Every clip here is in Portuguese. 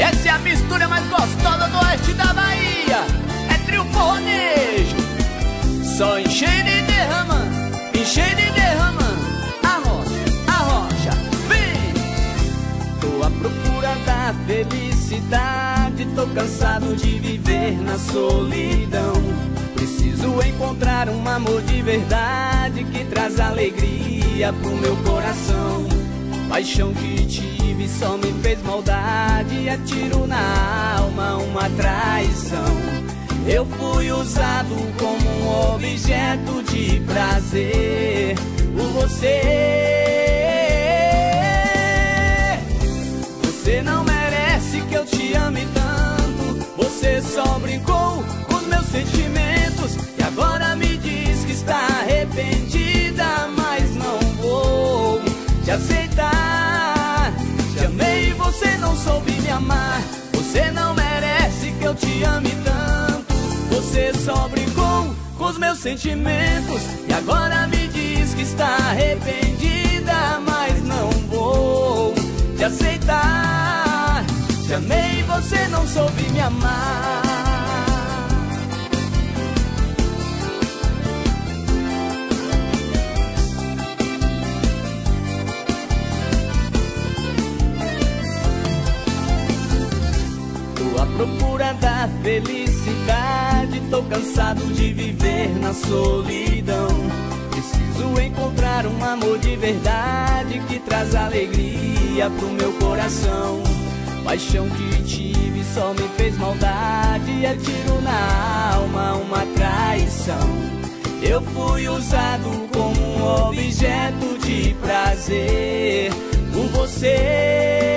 Essa é a mistura mais gostosa do oeste da Bahia. É trio forronejo. Só enchendo e derramando, enchendo e derramando. Arrocha, vem. Tô à procura da felicidade, tô cansado de viver na solidão. Preciso encontrar um amor de verdade que traz alegria pro meu coração. Paixão que tive só me fez maldade, é tiro na alma, uma traição. Eu fui usado como um objeto de prazer por você. Você não merece que eu te ame tanto. Você só brincou com os meus sentimentos e agora me diz que está arrependida, mas não vou te aceitar. Te amei e você não soube me amar. Você não merece que eu te ame tanto. Você só brincou com os meus sentimentos e agora me diz que está arrependida, mas não vou te aceitar. Te amei e você não soube me amar. Tô à procura da felicidade, tô cansado de viver na solidão. Preciso encontrar um amor de verdade que traz alegria pro meu coração. Paixão que tive só me fez maldade, é tiro na alma, uma traição. Eu fui usado como um objeto de prazer por você.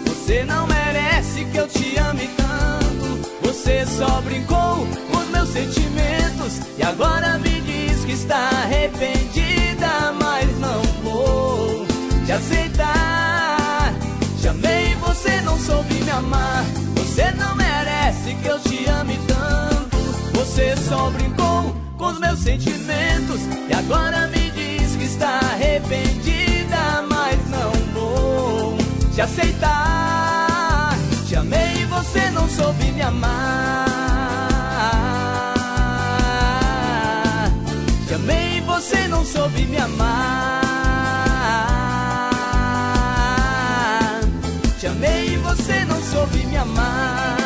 Você não merece que eu te ame tanto. Você só brincou com os meus sentimentos e agora me diz que está arrependida, mas não vou te aceitar. Te amei e você não soube me amar. Você não merece que eu te ame tanto. Você só brincou com os meus sentimentos e agora me diz que está arrependida, mas não vou te aceitar. Te amei e você não soube me amar. Te amei e você não soube me amar. Te amei e você não soube me amar.